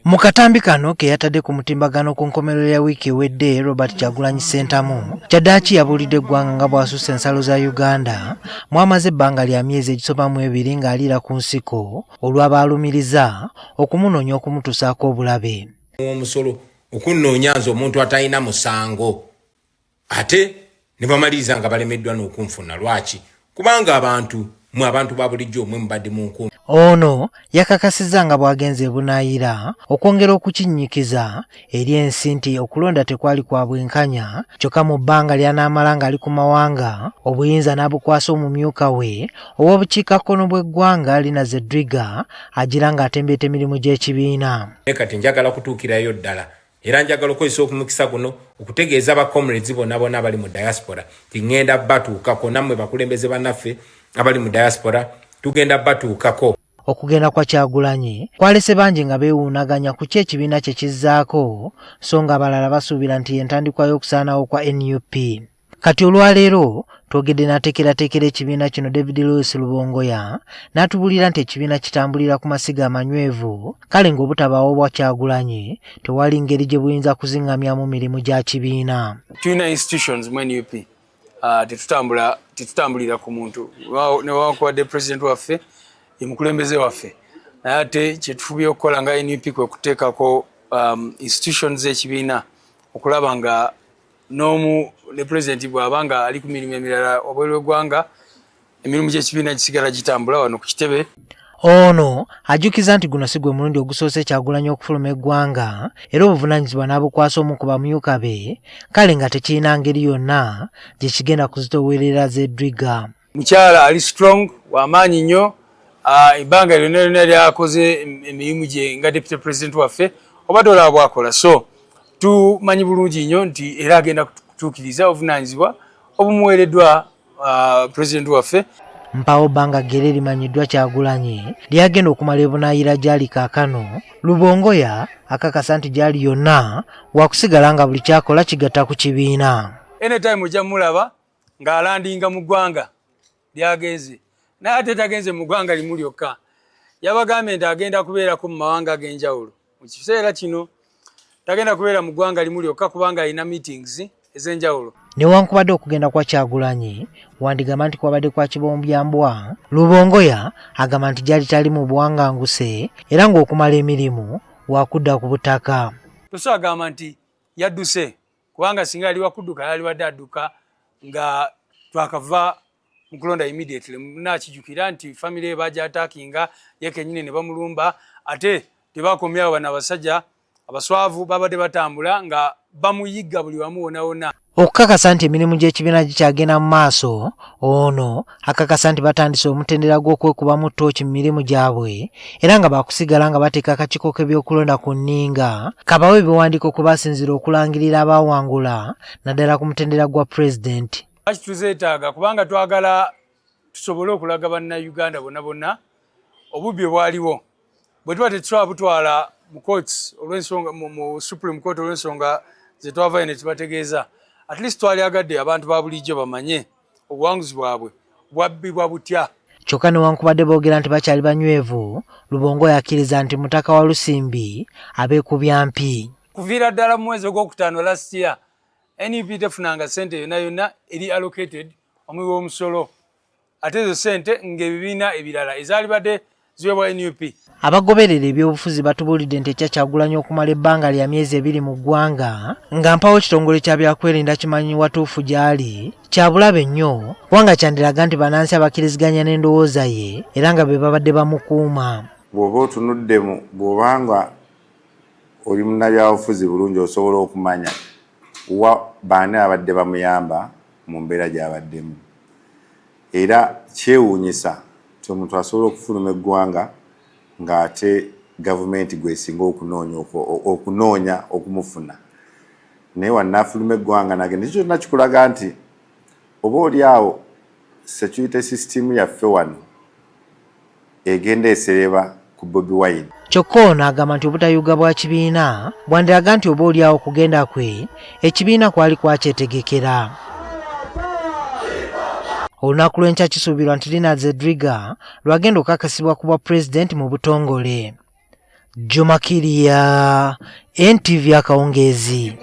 Mu katambi kano ke yatadde ku mutimbagano ku nkomerero ya wiiki ewedde, Robert Kyagulanyi Ssentamu kyaddaaki yabuulidde eggwanga nga bw'asussa ensalo za Uganda mwamaze ebbanga lya myezi egisobamu 2 ng'aliira ku nsiko olw'abaalumiriza okumunoonya okumutuusaako obulabe. Omusolo okunnoonya nze omuntu atalina musango ate ne bamaliriza nga balemeddwa n'okunfuna. Lwaki? Kubanga abantu ba bulijjo omwe mubadde mu nkuumi. Ono yakakasizza nga bw'agenze e Bunaayira okwongera okukinnyikiza eri ensi nti okulonda tekwali kwa bwenkanya, kyokka mu bbanga ly'anaamala ng'ali ku mawanga obuyinza n'abukwasa omumyuka we ow'obukiikakkono bw'eggwanga Linah Zedriga agira ng'atembeeta emirimu gy'ekibiina. Kati njagala kutuukirayo ddala era njagala okukozesa okumukisa guno okutegeeza ba comrades bonna abali mu diaspora ti ŋŋenda batuukako, nammwe bakulembeze bannaffe abali mu diaspora tugenda batuukako. Okugenda kwa Kyagulanyi kwalese bangi nga beewuunaganya ku ki ekibiina kye kizzaako, so nga abalala basuubira nti y'entandikwa y'okusaanawo kwa NUP. Kati olwaleero twogedde n'ateekerateekera ekibiina kino David Lewis Lubongoya n'atubuulira nti ekibiina kitambulira ku masiga amanywevu, kale ng'obutabaawo bwa Kyagulanyi tewali ngeri gye buyinza kuzingamyamu mirimu gya kibiina. Tulina institutions mu NUP tetutambulira ku muntu newankubadde president waffe ye mukulembeze waffe, naye ate kyetufubye okukola nga NUP kwe kuteekako institutions z'ekibiina okulaba nga ne president bw'aba nga ali ku mirimu emirala obweru w'eggwanga, emirimu gy'ekibiina gisigala gitambula wano ku kitebe. Ono ajjukiza nti guno si gwe mulundi ogusoose Kyagulanyi okufuluma eggwanga era obuvunaanyizibwa n'abukwasa omu ku bamyuka be, kale nga tekirina ngeri yonna gye kigenda kuzitowerera Zedriga. Mukyala ali strong, w'amaanyi nnyo, ebbanga lyonna lyakoze emirimu gye nga deputy president waffe obadde olaba bwakola, so tumanyi bulungi nnyo nti era agenda kutuukiriza obuvunaanyizibwa obumuweereddwa president waffe. Mpawo bbanga ggere limanyiddwa Kyagulanyi lyagenda okumala e Bunaayira gy'ali kaakano, Lubongoya akakasa nti gy'ali yonna wakusigala nga buli kyakola kigatta ku kibiina. Anytime ojja mulaba ng'alandinga mu ggwanga lyagenze, naye ate tagenze mu ggwanga limu lyokka. Yabagambye nti agenda kubeerako mu mawanga ag'enjawulo. Mu kiseera kino tagenda kubeera mu ggwanga limu lyokka kubanga alina meetings ez'enjawulo. Newankubadde okugenda kwa Kyagulanyi wandigamba nti kwabadde kwa kibombyambwa, Lubongoya agamba nti gyali tali mu buwanganguse era ng'okumala emirimu wakudda ku butaka. Tosobola agamba nti yadduse kubanga singa yali wakudduka yali wadde adduka nga twakava mu kulonda immediately. Nakijjukira nti family ye bagyataakinga ye kennyini ne bamulumba, ate tebakomyawo bano abasajja abaswavu babadde batambula nga bamuyigga buli wamu wonna wonna. Okukakasa nti emirimu gy'ekibiina gikyagenda mu maaso, ono akakasa nti batandise omutendera gw'okwekubamu ttooki mu mirimu gyabwe era nga baakusigala nga bateeka akakiiko k'ebyokulonda ku nninga kabawe ebiwandiiko kwe basinzira okulangirira abaawangula naddala ku mutendera gwa pulezidenti. Lwaki tuzeetaaga? Kubanga twagala tusobole okulaga bannayuganda bonna bonna obubbi bwaliwo. Bwe tuba tetusobola butwala mu courts olw'ensonga mu Supreme Court olw'ensonga ze twavayo ne tubategeeza, at least twalyagadde abantu ba bulijjo bamanye obuwanguzi bwabwe bwabbibwa butya. Kyokka newankubadde boogera nti bakyali banywevu, Lubongoya akkiriza nti mutaka wa Lusimbi abeekubya mpi. Kuviira ddala mu mwezi ogwokutaano last year, NUP tefunanga ssente yonna yonna eri allocated omwi w'omusolo, ate ezo ssente ng'ebibiina ebirala ezaali badde ziweebwa NUP. Abagoberera ebyobufuzi batubuulidde nti ekya Kyagulanyi okumala ebbanga lya myezi 2 mu ggwanga nga mpawo ekitongole kya byakwerinda kimanyi watuufu gy'ali kyabulabe nnyo kubanga kyandiraga nti bannansi abakkiriziganya n'endowooza ye era nga be babadde bamukuuma. Bw'oba otunudde bw'obanga oli munnabyabufuzi bulungi osobola okumanya wa baani abadde bamuyamba mu mbeera gy'abaddemu, era kyewuunyisa nti omuntu asobola okufuluma eggwanga ng'ate gavumenti gwesinga okunoonya okumufuna, naye wannaafuluma eggwanga nagenda. Ekyo kyonna kikulaga nti oba oli awo security system yaffe wano egenda esereba ku Bobi Wine. Kyokka ono agamba nti obutayuga bwa kibiina bwandiraga nti oba oli awo kugenda kwe ekibiina kwali kwakyetegekera. Olunaku lw'enkya kisuubirwa nti Linah Zedriga lwagenda okukakasibwa ku bwa pulezidenti mu butongole. Juma Kiria, NTV Akawungezi.